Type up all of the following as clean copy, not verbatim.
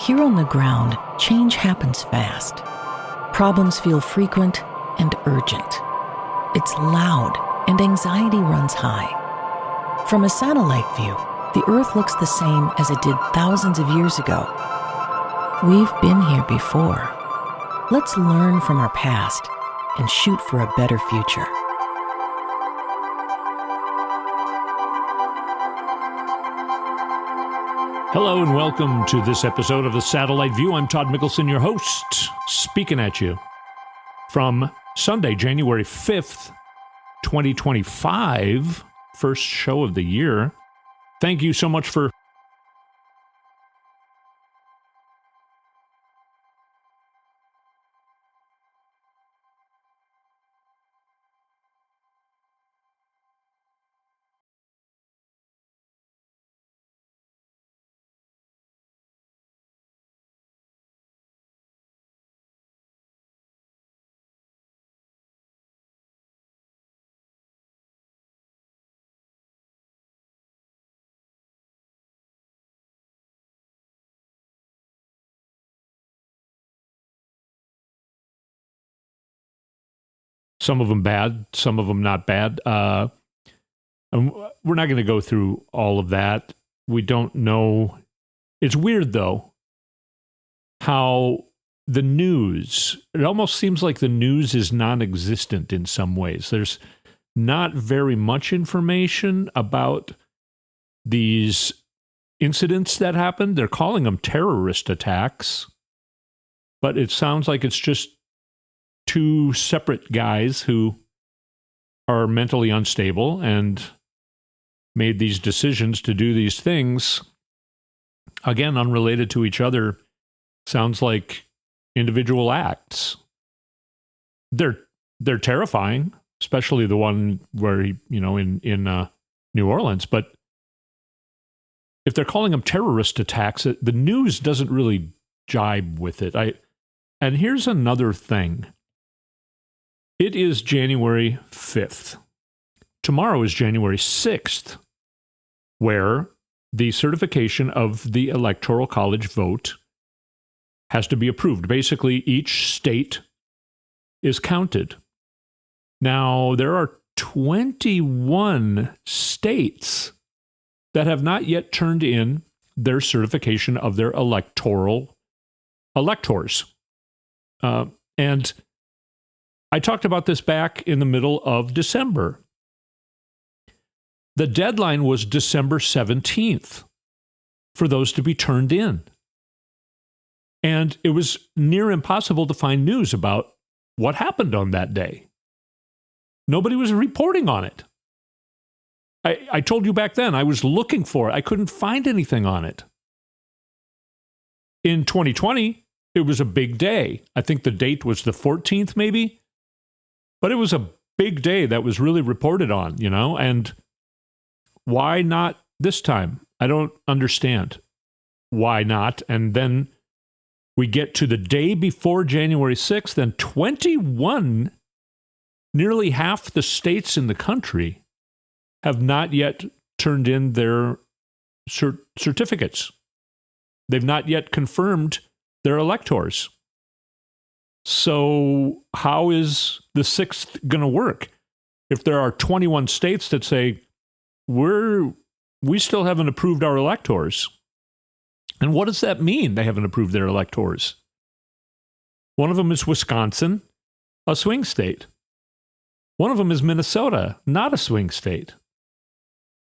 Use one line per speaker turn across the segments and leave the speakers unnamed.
Here on the ground, change happens fast. Problems feel frequent and urgent. It's loud and anxiety runs high. From a satellite view, the Earth looks the same as it did thousands of years ago. We've been here before. Let's learn from our past and shoot for a better future.
Hello and welcome to this episode of the Satellite View. I'm Todd Mikkelson, your host, speaking at you from Sunday, January 5th, 2025, first show of the year. Thank you so much for some of them bad, some of them not bad. And we're not going to go through all of that. We don't know. It's weird, though, how the news, it almost seems like the news is non-existent in some ways. There's not very much information about these incidents that happened. They're calling them terrorist attacks, but it sounds like it's just two separate guys who are mentally unstable and made these decisions to do these things. Again, unrelated to each other. Sounds like individual acts. They're terrifying, especially the one where he, in New Orleans. But if they're calling them terrorist attacks, the news doesn't really jibe with it. And here's another thing. It is January 5th. Tomorrow is January 6th, where the certification of the Electoral College vote has to be approved. Basically, each state is counted. Now, there are 21 states that have not yet turned in their certification of their electors. And I talked about this back in the middle of December. The deadline was December 17th for those to be turned in. And it was near impossible to find news about what happened on that day. Nobody was reporting on it. I told you back then, I was looking for it. I couldn't find anything on it. In 2020, it was a big day. I think the date was the 14th, maybe. But it was a big day that was really reported on, and why not this time? I don't understand why not. And then we get to the day before January 6th, and 21, nearly half the states in the country, have not yet turned in their certificates. They've not yet confirmed their electors. So how is the 6th going to work? If there are 21 states that say, we still haven't approved our electors. And what does that mean, they haven't approved their electors? One of them is Wisconsin, a swing state. One of them is Minnesota, not a swing state.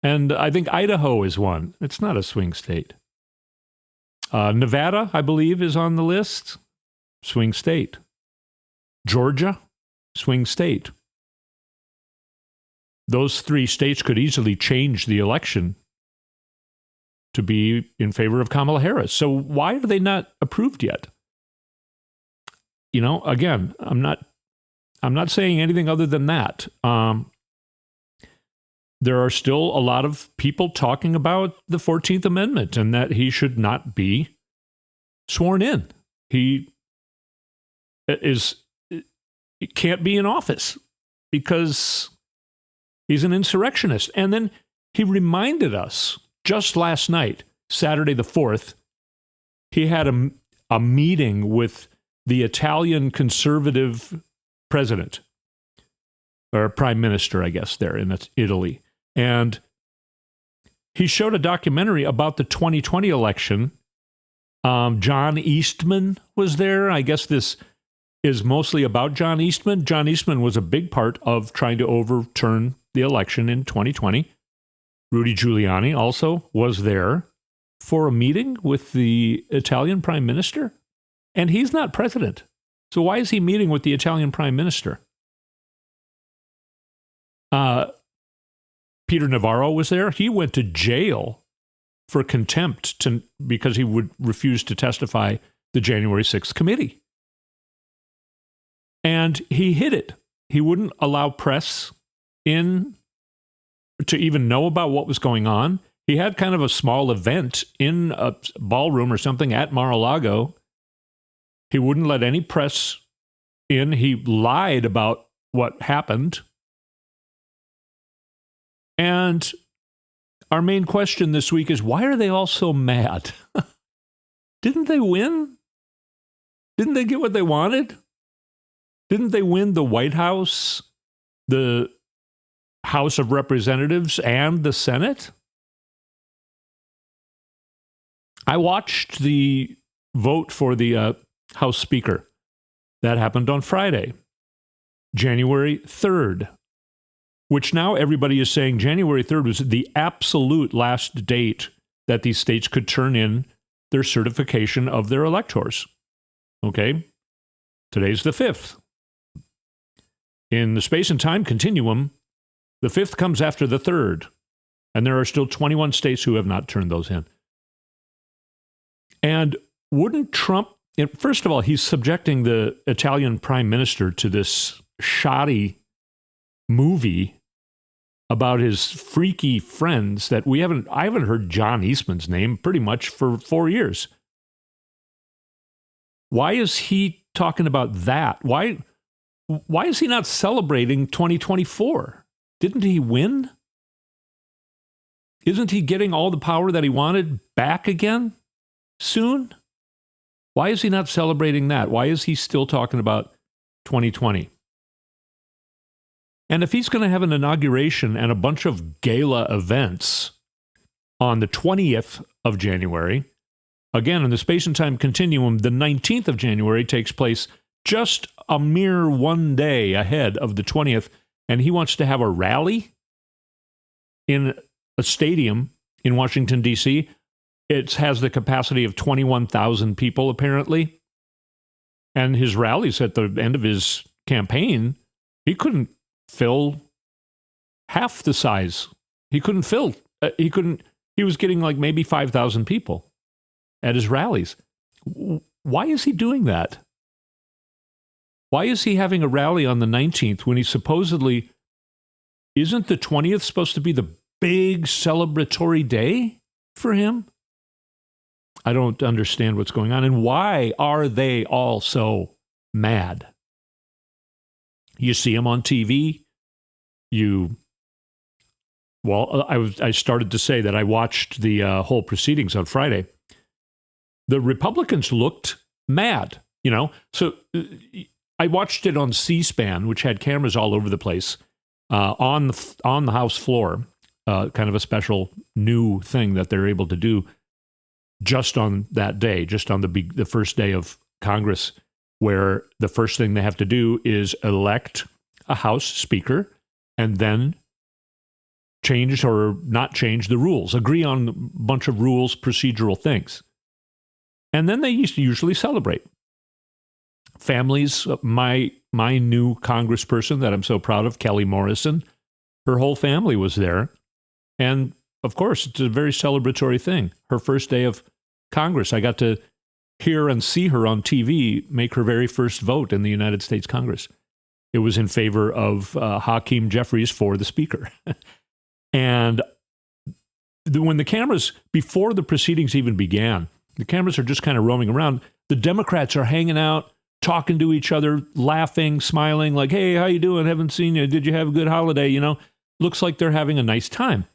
And I think Idaho is one. It's not a swing state. Nevada, I believe, is on the list. Swing state. Georgia, swing state. Those three states could easily change the election to be in favor of Kamala Harris. So why are they not approved yet? Again, I'm not saying anything other than that. There are still a lot of people talking about the 14th Amendment and that he should not be sworn in. He can't be in office because he's an insurrectionist. And then he reminded us just last night, Saturday the 4th, he had a meeting with the Italian conservative president, or prime minister, I guess, there in Italy. And he showed a documentary about the 2020 election. John Eastman was there. I guess this is mostly about John Eastman. John Eastman was a big part of trying to overturn the election in 2020. Rudy Giuliani also was there for a meeting with the Italian prime minister, and he's not president. So why is he meeting with the Italian prime minister? Peter Navarro was there. He went to jail for contempt because he would refuse to testify the January 6th committee. And he hid it. He wouldn't allow press in to even know about what was going on. He had kind of a small event in a ballroom or something at Mar-a-Lago. He wouldn't let any press in. He lied about what happened. And our main question this week is, why are they all so mad? Didn't they win? Didn't they get what they wanted? Didn't they win the White House, the House of Representatives, and the Senate? I watched the vote for the House Speaker. That happened on Friday, January 3rd, which now everybody is saying January 3rd was the absolute last date that these states could turn in their certification of their electors. Okay? Today's the 5th. In the space and time continuum, the 5th comes after the 3rd, and there are still 21 states who have not turned those in. And wouldn't Trump, first of all, he's subjecting the Italian prime minister to this shoddy movie about his freaky friends that I haven't heard John Eastman's name pretty much for 4 years. Why is he talking about that? Why is he not celebrating 2024? Didn't he win? Isn't he getting all the power that he wanted back again soon? Why is he not celebrating that? Why is he still talking about 2020? And if he's going to have an inauguration and a bunch of gala events on the 20th of January, again, in the space and time continuum, the 19th of January takes place just a mere one day ahead of the 20th, and he wants to have a rally in a stadium in Washington, D.C. It has the capacity of 21,000 people, apparently. And his rallies at the end of his campaign, he couldn't fill half the size. He was getting like maybe 5,000 people at his rallies. Why is he doing that? Why is he having a rally on the 19th when he supposedly, isn't the 20th supposed to be the big celebratory day for him? I don't understand what's going on. And why are they all so mad? You see him on TV. I started to say that I watched the whole proceedings on Friday. The Republicans looked mad, So I watched it on C-SPAN, which had cameras all over the place, on the House floor, kind of a special new thing that they're able to do just on that day, just on the first day of Congress, where the first thing they have to do is elect a House Speaker and then change or not change the rules, agree on a bunch of rules, procedural things. And then they usually celebrate. Families, my new congressperson that I'm so proud of, Kelly Morrison, her whole family was there. And of course, it's a very celebratory thing. Her first day of Congress, I got to hear and see her on TV make her very first vote in the United States Congress. It was in favor of Hakeem Jeffries for the Speaker. And when the cameras, before the proceedings even began, the cameras are just kind of roaming around. The Democrats are hanging out, talking to each other, laughing, smiling, like, hey, how you doing? Haven't seen you. Did you have a good holiday? Looks like they're having a nice time.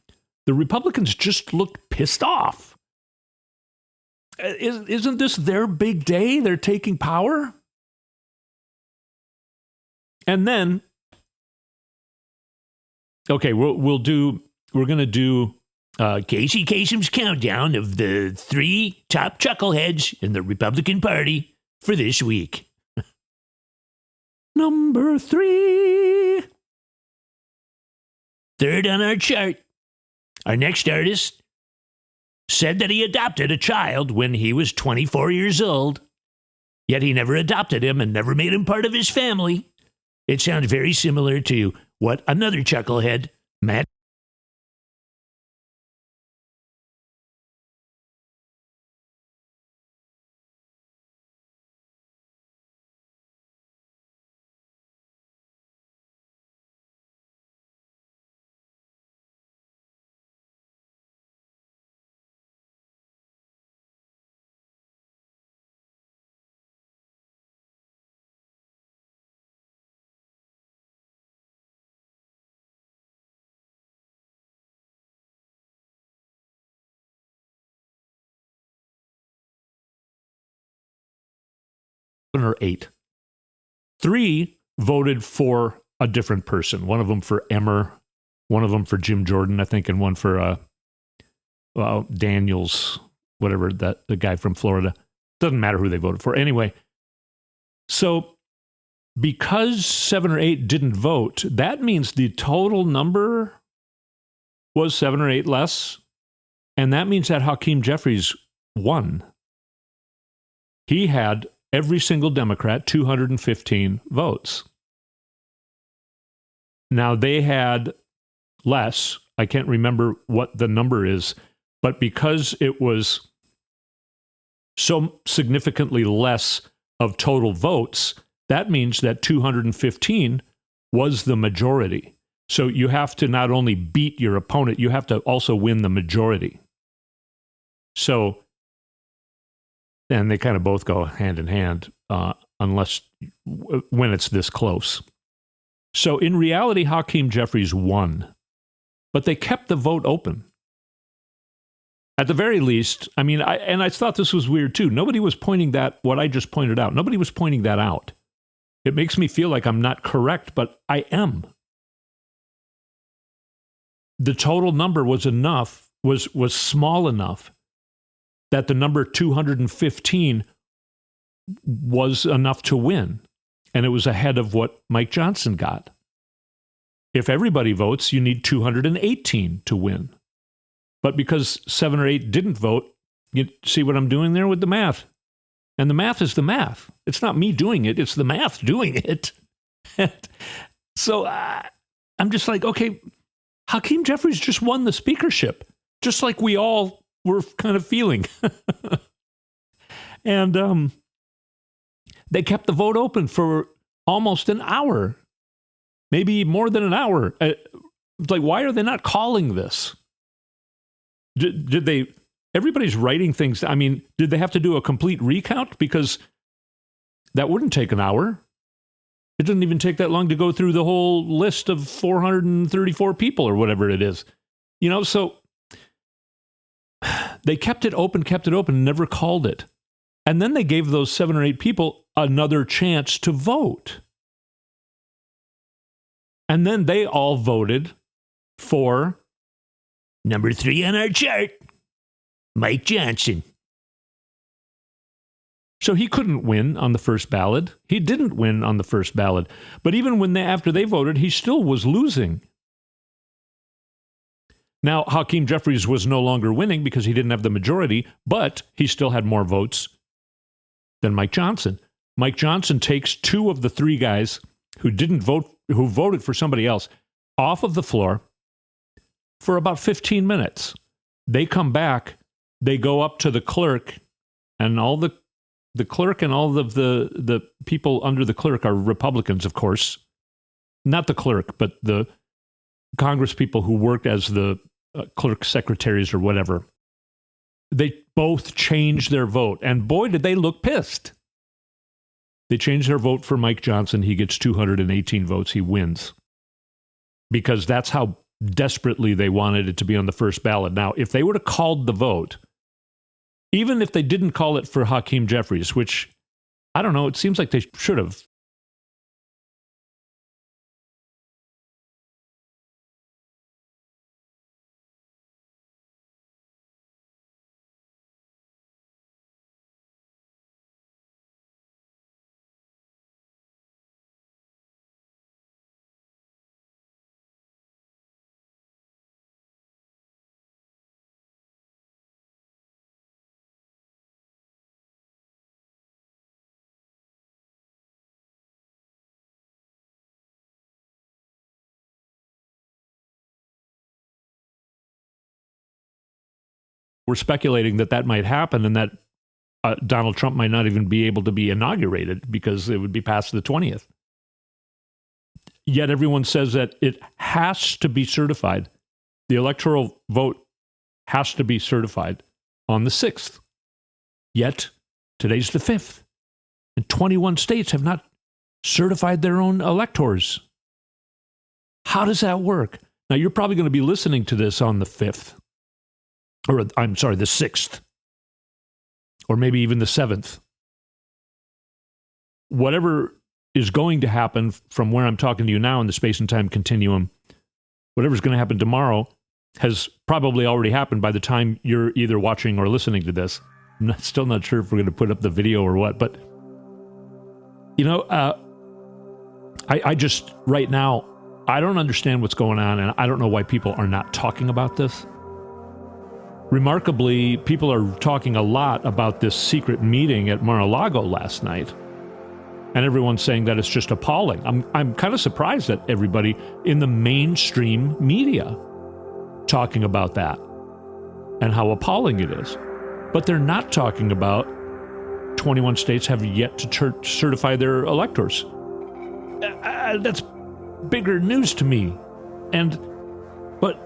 The Republicans just looked pissed off. Isn't this their big day? They're taking power. And then, okay, we're going to do Casey Kasem's countdown of the 3 top chuckleheads in the Republican Party for this week. Number 3. Third on our chart. Our next artist said that he adopted a child when he was 24 years old, yet he never adopted him and never made him part of his family. It sounds very similar to what another chucklehead, Matt. Or 8. 3 voted for a different person. One of them for Emmer, one of them for Jim Jordan, I think, and one for Daniels, whatever, the guy from Florida. Doesn't matter who they voted for. Anyway, so because 7 or 8 didn't vote, that means the total number was 7 or 8 less, and that means that Hakeem Jeffries won. He had every single Democrat 215 votes. Now, they had less. I can't remember what the number is, but because it was so significantly less of total votes, that means that 215 was the majority. So you have to not only beat your opponent, you have to also win the majority. So, and they kind of both go hand in hand, unless when it's this close. So in reality, Hakeem Jeffries won, but they kept the vote open. At the very least, I mean, I thought this was weird too. Nobody was pointing that, what I just pointed out, nobody was pointing that out. It makes me feel like I'm not correct, but I am. The total number was enough, was small enough that the number 215 was enough to win. And it was ahead of what Mike Johnson got. If everybody votes, you need 218 to win. But because 7 or 8 didn't vote, you see what I'm doing there with the math? And the math is the math. It's not me doing it. It's the math doing it. So I'm just like, okay, Hakeem Jeffries just won the speakership, just like we all were kind of feeling. And they kept the vote open for almost an hour, maybe more than an hour. It's like, why are they not calling this? Did they? Everybody's writing things. I mean, did they have to do a complete recount? Because that wouldn't take an hour. It didn't even take that long to go through the whole list of 434 people or whatever it is. You know, so they kept it open, never called it. And then they gave those 7 or 8 people another chance to vote. And then they all voted for number 3 on our chart, Mike Johnson. So he couldn't win on the first ballot. He didn't win on the first ballot. But even after they voted, he still was losing. Now, Hakeem Jeffries was no longer winning because he didn't have the majority, but he still had more votes than Mike Johnson. Mike Johnson takes 2 of the 3 guys who didn't vote, who voted for somebody else, off of the floor for about 15 minutes. They come back, they go up to the clerk, and all the clerk and all of the people under the clerk are Republicans, of course. Not the clerk, but the Congress people who worked as the clerk secretaries or whatever. They both changed their vote, and boy, did they look pissed. They changed their vote for Mike Johnson. He gets 218 votes. He wins. Because that's how desperately they wanted it to be on the first ballot. Now, if they would have called the vote, Even if they didn't call it for Hakeem Jeffries, which, I don't know, it seems like they should have. We're speculating that might happen and that Donald Trump might not even be able to be inaugurated because it would be past the 20th. Yet everyone says that it has to be certified. The electoral vote has to be certified on the 6th. Yet today's the 5th. And 21 states have not certified their own electors. How does that work? Now, you're probably going to be listening to this on the 5th. Or, I'm sorry, the 6th. Or maybe even the 7th. Whatever is going to happen from where I'm talking to you now in the space and time continuum, whatever's going to happen tomorrow has probably already happened by the time you're either watching or listening to this. I'm still not sure if we're going to put up the video or what, but, you know, I just, right now, I don't understand what's going on, and I don't know why people are not talking about this. Remarkably, people are talking a lot about this secret meeting at Mar-a-Lago last night. And everyone's saying that it's just appalling. I'm kind of surprised that everybody in the mainstream media talking about that and how appalling it is. But they're not talking about 21 states have yet to certify their electors. That's bigger news to me. But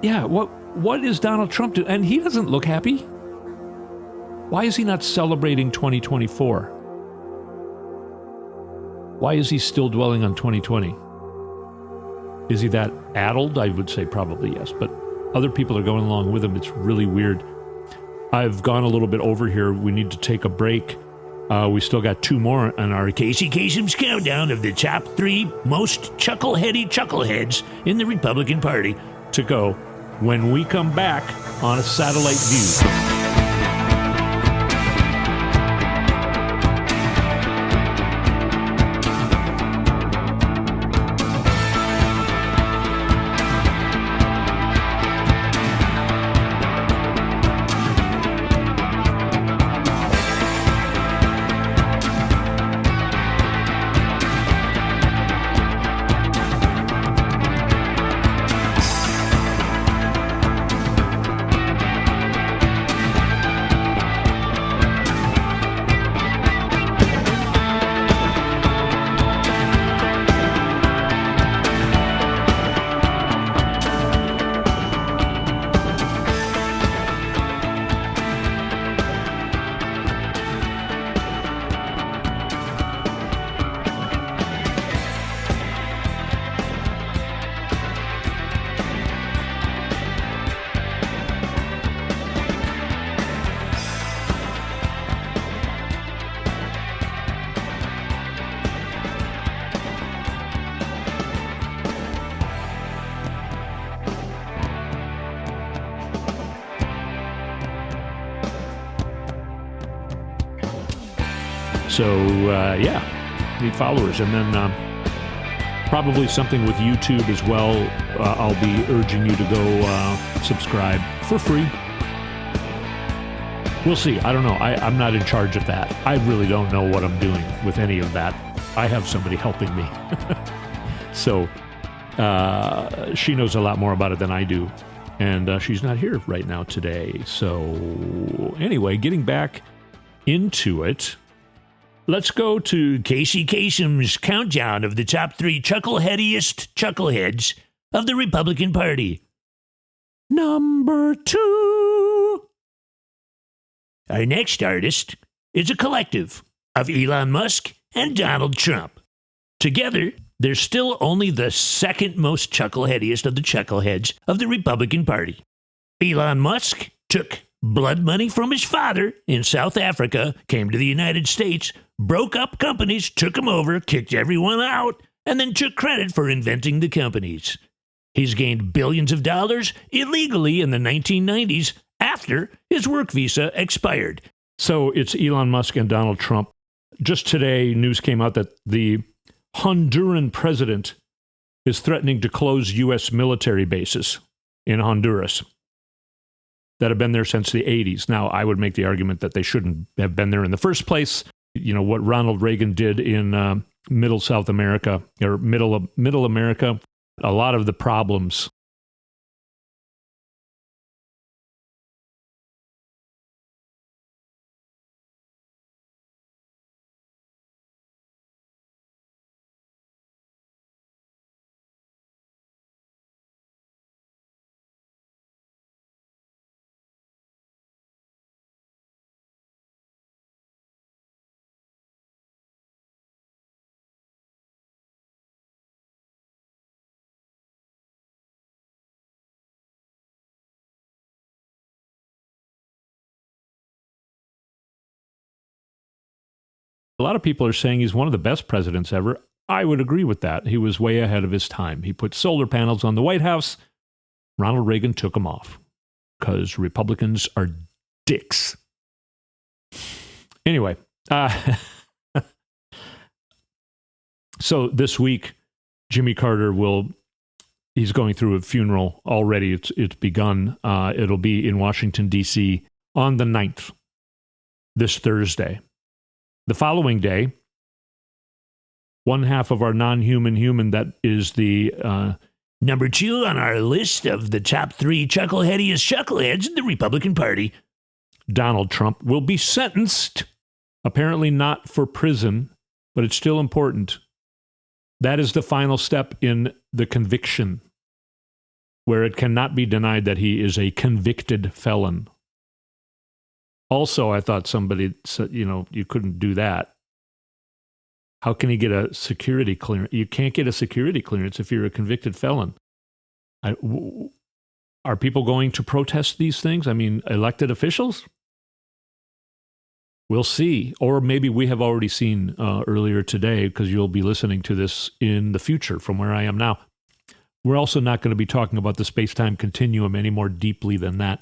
yeah, what is Donald Trump doing? And he doesn't look happy. Why is he not celebrating 2024? Why is he still dwelling on 2020? Is he that addled? I would say probably yes, but other people are going along with him. It's really weird. I've gone a little bit over here. We need to take a break. We still got two more on our Casey Kasem's countdown of the top 3 most chuckleheady chuckleheads in the Republican Party to go when we come back on a satellite view. So, need followers. And then probably something with YouTube as well. I'll be urging you to go subscribe for free. We'll see. I don't know. I'm not in charge of that. I really don't know what I'm doing with any of that. I have somebody helping me. So she knows a lot more about it than I do. And she's not here right now today. So anyway, getting back into it. Let's go to Casey Kasem's countdown of the top 3 chuckleheadiest chuckleheads of the Republican Party. Number 2. Our next artist is a collective of Elon Musk and Donald Trump. Together, they're still only the second most chuckleheadiest of the chuckleheads of the Republican Party. Elon Musk took
blood money from his father in South Africa, came to the United States, broke up companies, took them over, kicked everyone out, and then took credit for inventing the companies. He's gained billions of dollars illegally in the 1990s after his work visa expired.
So it's Elon Musk and Donald Trump. Just today, news came out that the Honduran president is threatening to close U.S. military bases in Honduras that have been there since the 80s. Now, I would make the argument that they shouldn't have been there in the first place. You know, what Ronald Reagan did in middle South America, or middle America, a lot of the problems. A lot of people are saying he's one of the best presidents ever. I would agree with that. He was way ahead of his time. He put solar panels on the White House. Ronald Reagan took them off because Republicans are dicks. Anyway, so this week, Jimmy Carter he's going through a funeral already. It's begun. It'll be in Washington, D.C. on the 9th, this Thursday. The following day, one half of our non-human human, that is the
number 2 on our list of the top 3 chuckleheadiest chuckleheads in the Republican Party,
Donald Trump, will be sentenced, apparently not for prison, but it's still important. That is the final step in the conviction, where it cannot be denied that he is a convicted felon. Also, I thought somebody said, you couldn't do that. How can he get a security clearance? You can't get a security clearance if you're a convicted felon. Are people going to protest these things? I mean, elected officials? We'll see. Or maybe we have already seen earlier today, because you'll be listening to this in the future from where I am now. We're also not going to be talking about the space-time continuum any more deeply than that.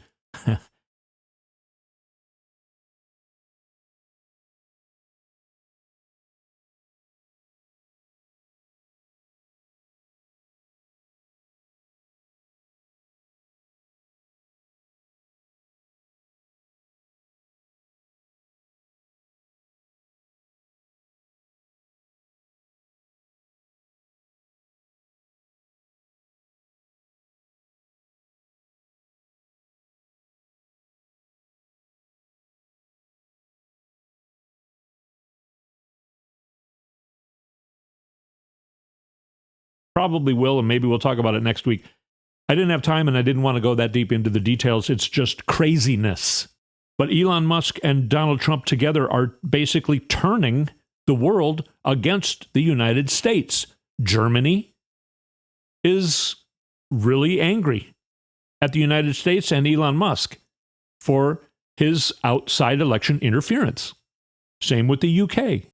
Probably will, and maybe we'll talk about it next week. I didn't have time, and I didn't want to go that deep into the details. It's just craziness. But Elon Musk and Donald Trump together are basically turning the world against the United States. Germany is really angry at the United States and Elon Musk for his outside election interference. Same with the UK.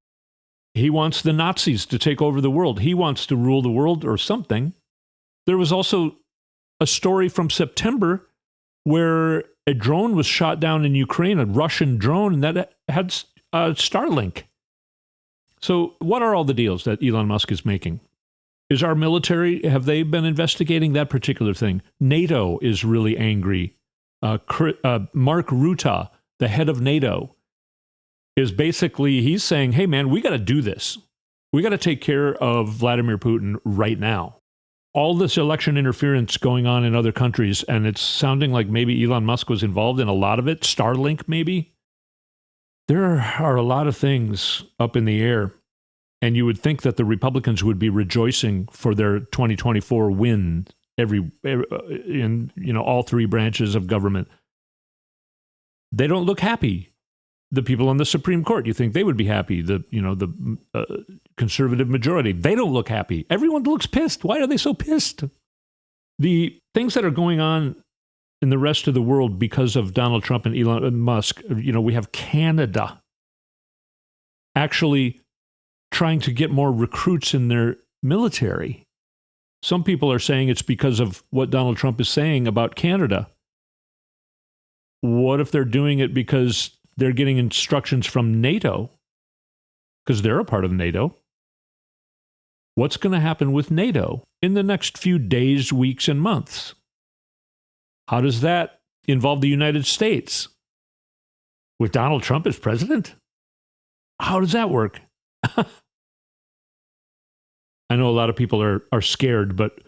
He wants the Nazis to take over the world. He wants to rule the world or something. There was also a story from September where a drone was shot down in Ukraine, a Russian drone, and that had Starlink. So what are all the deals that Elon Musk is making? Is our military, have they been investigating that particular thing? NATO is really angry. Mark Rutte, the head of NATO, is basically, he's saying, hey man, we got to do this. We got to take care of Vladimir Putin right now. All this election interference going on in other countries, and it's sounding like maybe Elon Musk was involved in a lot of it. Starlink, maybe. There are a lot of things up in the air, and you would think that the Republicans would be rejoicing for their 2024 win in all 3 branches of government. They don't look happy. The people on the Supreme Court, you think they would be happy? The conservative majority, they don't look happy. Everyone looks pissed. Why are they so pissed? The things that are going on in the rest of the world because of Donald Trump and Elon Musk. We have Canada actually trying to get more recruits in their military. Some people are saying it's because of what Donald Trump is saying about Canada. What if they're doing it because they're getting instructions from NATO? Because they're a part of NATO. What's going to happen with NATO in the next few days, weeks, and months? How does that involve the United States? With Donald Trump as president? How does that work? I know a lot of people are scared, but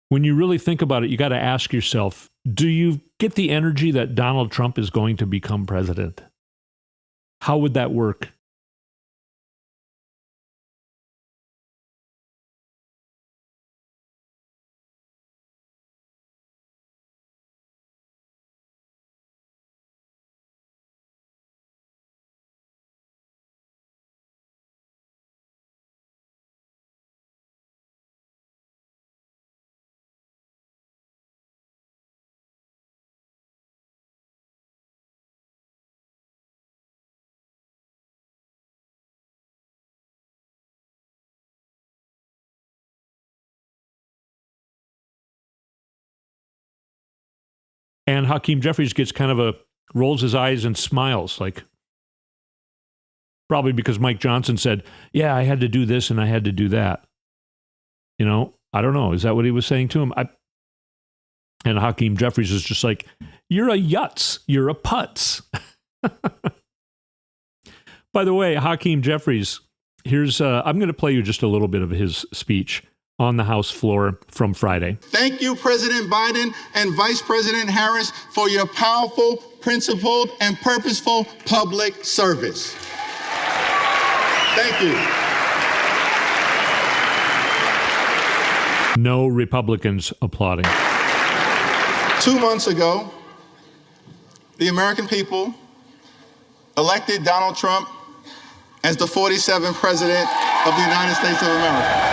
when you really think about it, you got to ask yourself, do you get the energy that Donald Trump is going to become president? How would that work? And Hakeem Jeffries gets kind of rolls his eyes and smiles, like probably because Mike Johnson said, yeah, I had to do this and I had to do that. I don't know. Is that what he was saying to him? And Hakeem Jeffries is just like, you're a yutz. You're a putz. By the way, Hakeem Jeffries, I'm going to play you just a little bit of his speech on the House floor from Friday.
Thank you, President Biden and Vice President Harris, for your powerful, principled, and purposeful public service. Thank you.
No Republicans applauding.
2 months ago, the American people elected Donald Trump as the 47th President of the United States of America.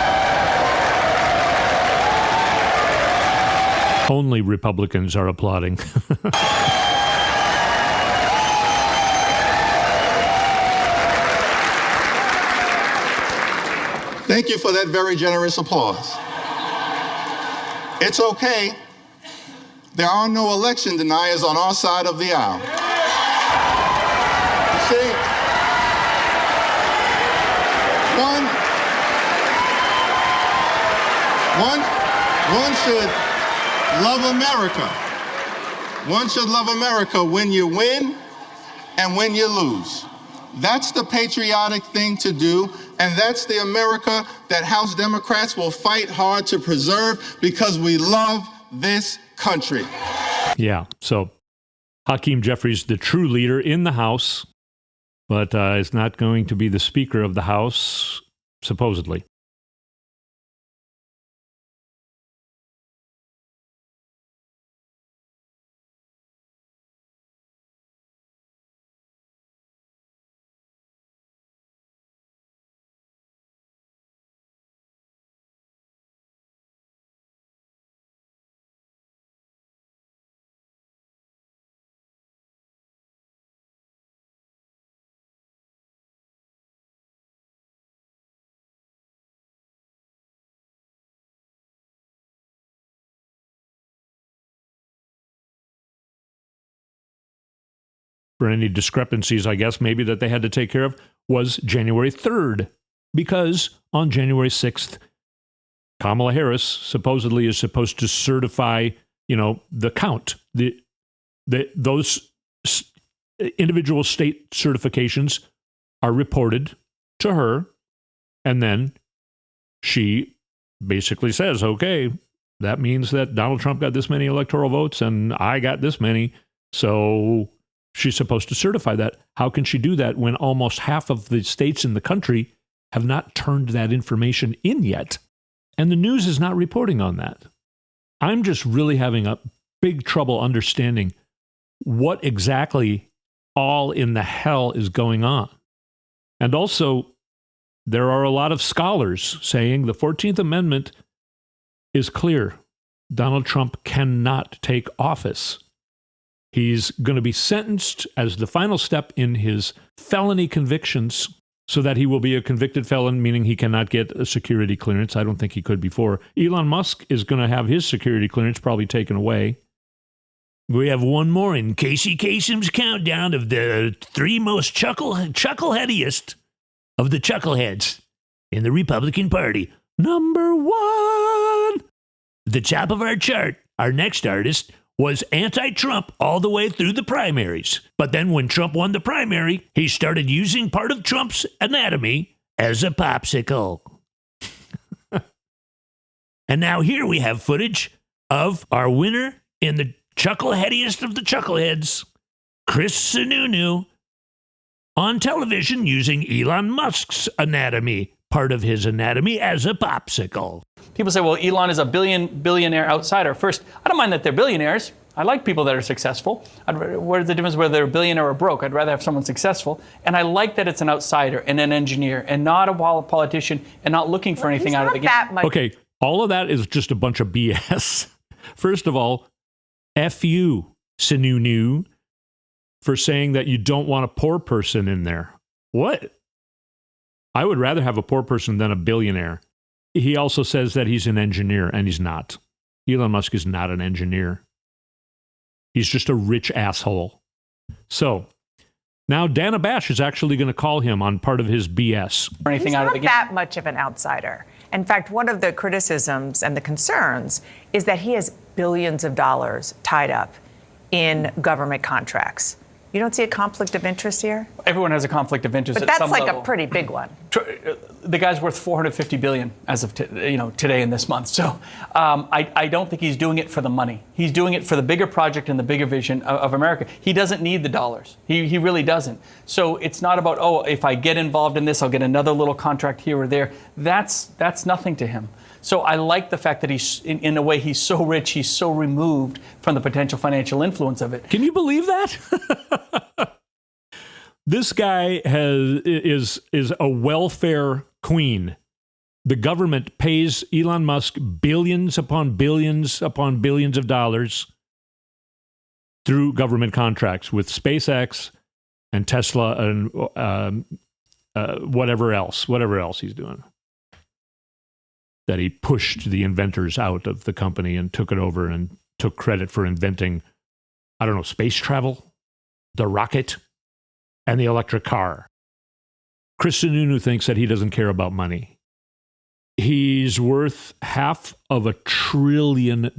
Only Republicans are applauding.
Thank you for that very generous applause. It's okay. There are no election deniers on our side of the aisle. You see, one should love America. One should love America when you win and when you lose. That's the patriotic thing to do, and that's the America that House Democrats will fight hard to preserve because we love this country.
Yeah, so Hakeem Jeffries, the true leader in the House, but is not going to be the Speaker of the House, supposedly. For any discrepancies, I guess, maybe that they had to take care of, was January 3rd. Because on January 6th, Kamala Harris supposedly is supposed to certify, the count. Those individual state certifications are reported to her, and then she basically says, okay, that means that Donald Trump got this many electoral votes and I got this many, so she's supposed to certify that. How can she do that when almost half of the states in the country have not turned that information in yet? And the news is not reporting on that. I'm just really having a big trouble understanding what exactly all in the hell is going on. And also, there are a lot of scholars saying the 14th Amendment is clear. Donald Trump cannot take office He's going to be sentenced as the final step in his felony convictions so that he will be a convicted felon, meaning he cannot get a security clearance. I don't think he could before. Elon Musk is going to have his security clearance probably taken away.
We have one more in Casey Kasem's countdown of the 3 most chuckleheadiest of the chuckleheads in the Republican Party. Number 1. The top of our chart, our next artist, was anti-Trump all the way through the primaries. But then when Trump won the primary, he started using part of Trump's anatomy as a popsicle. And now here we have footage of our winner in the chuckleheadiest of the chuckleheads, Chris Sununu, on television using Elon Musk's anatomy, part of his anatomy, as a popsicle.
People say, well, Elon is a billionaire outsider. First, I don't mind that they're billionaires. I like people that are successful. What is the difference whether they're a billionaire or broke? I'd rather have someone successful. And I like that it's an outsider and an engineer and not a politician and not looking for anything out of the game.
Okay, all of that is just a bunch of BS. First of all, F you, Sununu, for saying that you don't want a poor person in there. What? I would rather have a poor person than a billionaire. He also says that he's an engineer, and he's not. Elon Musk is not an engineer. He's just a rich asshole. So, now Dana Bash is actually going to call him on part of his BS.
He's not that much of an outsider. In fact, one of the criticisms and the concerns is that he has billions of dollars tied up in government contracts. You don't see a conflict of interest here?
Everyone has a conflict of interest
but
at some
level. But that's
like
a pretty big one.
The guy's worth $450 billion as of today and this month. So I don't think he's doing it for the money. He's doing it for the bigger project and the bigger vision of America. He doesn't need the dollars. He really doesn't. So it's not about, oh, if I get involved in this, I'll get another little contract here or there. That's nothing to him. So I like the fact that he's, in a way, he's so rich, he's so removed from the potential financial influence of it.
Can you believe that? This guy is a welfare queen. The government pays Elon Musk billions upon billions upon billions of dollars through government contracts with SpaceX and Tesla and whatever else he's doing. That he pushed the inventors out of the company and took it over and took credit for inventing, I don't know, space travel, the rocket, and the electric car. Chris Sununu thinks that he doesn't care about money. He's worth $500 billion,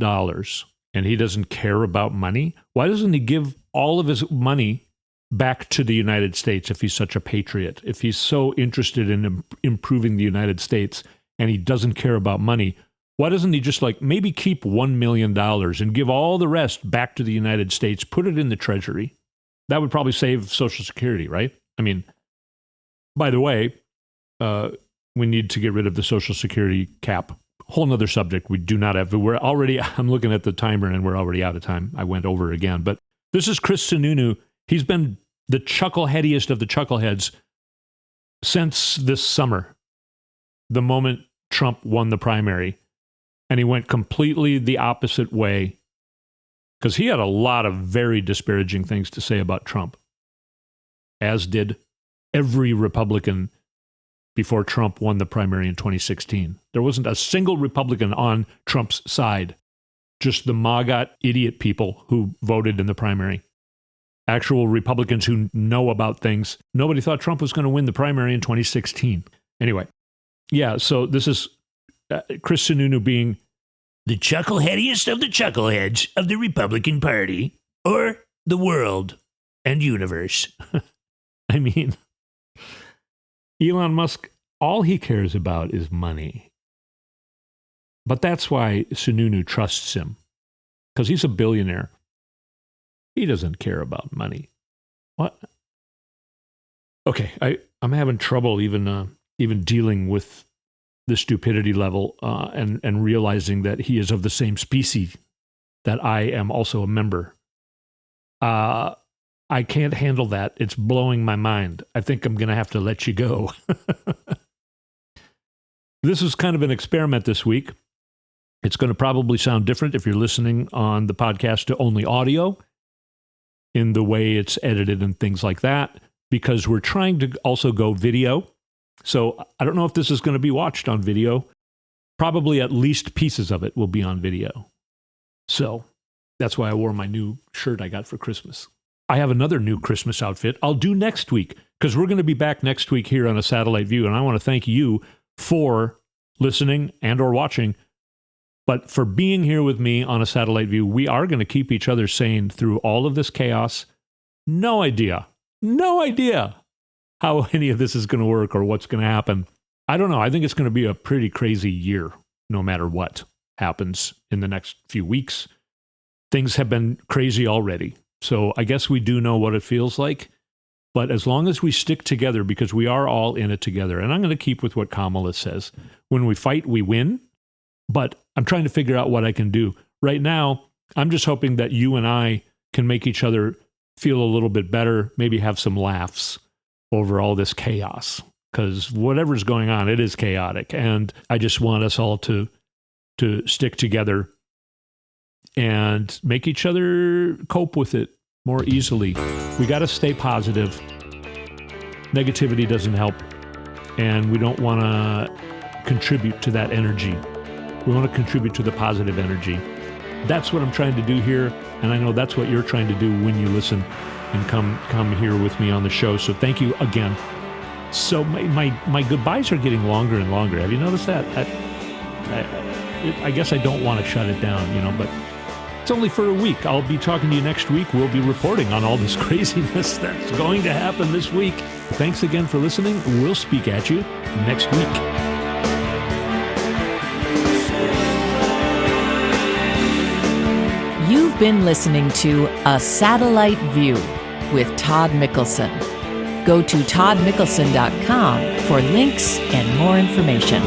and he doesn't care about money. Why doesn't he give all of his money back to the United States if he's such a patriot? If he's so interested in improving the United States and he doesn't care about money, why doesn't he just maybe keep $1 million and give all the rest back to the United States, put it in the Treasury? That would probably save Social Security, right? I mean, by the way, we need to get rid of the Social Security cap. Whole nother subject. We do not have. I'm looking at the timer and we're already out of time. I went over again. But this is Chris Sununu. He's been the chuckleheadiest of the chuckleheads since this summer, the moment Trump won the primary. And he went completely the opposite way because he had a lot of very disparaging things to say about Trump, as did every Republican before Trump won the primary in 2016. There wasn't a single Republican on Trump's side, just the MAGA idiot people who voted in the primary. Actual Republicans who know about things. Nobody thought Trump was going to win the primary in 2016. Anyway, yeah, so this is Chris Sununu being
the chuckleheadiest of the chuckleheads of the Republican Party, or the world and universe.
I mean, Elon Musk, all he cares about is money. But that's why Sununu trusts him, because he's a billionaire. He doesn't care about money. What? Okay, I'm having trouble even dealing with the stupidity level and realizing that he is of the same species that I am also a member. I can't handle that. It's blowing my mind. I think I'm going to have to let you go. This is kind of an experiment this week. It's going to probably sound different if you're listening on the podcast to only audio. in the way it's edited and things like that, because we're trying to also go video. So I don't know if this is going to be watched on video. Probably at least pieces of it will be on video. So that's why I wore my new shirt I got for Christmas. I have another new Christmas outfit I'll do next week, because we're going to be back next week here on A Satellite View. And I want to thank you for listening and or watching, but for being here with me on A Satellite View. We are going to keep each other sane through all of this chaos. No idea how any of this is going to work or what's going to happen. I don't know. I think it's going to be a pretty crazy year, no matter what happens in the next few weeks. Things have been crazy already. So I guess we do know what it feels like. But as long as we stick together, because we are all in it together, and I'm going to keep with what Kamala says. When we fight, we win. But I'm trying to figure out what I can do. Right now, I'm just hoping that you and I can make each other feel a little bit better, maybe have some laughs over all this chaos. Because whatever's going on, it is chaotic. And I just want us all to stick together and make each other cope with it more easily. We got to stay positive. Negativity doesn't help. And we don't want to contribute to that energy. We want to contribute to the positive energy. That's what I'm trying to do here. And I know that's what you're trying to do when you listen and come here with me on the show. So thank you again. So my goodbyes are getting longer and longer. Have you noticed that? I guess I don't want to shut it down, but it's only for a week. I'll be talking to you next week. We'll be reporting on all this craziness that's going to happen this week. Thanks again for listening. We'll speak at you next week.
You've been listening to A Satellite View with Todd Mikkelson. Go to toddmikkelson.com for links and more information.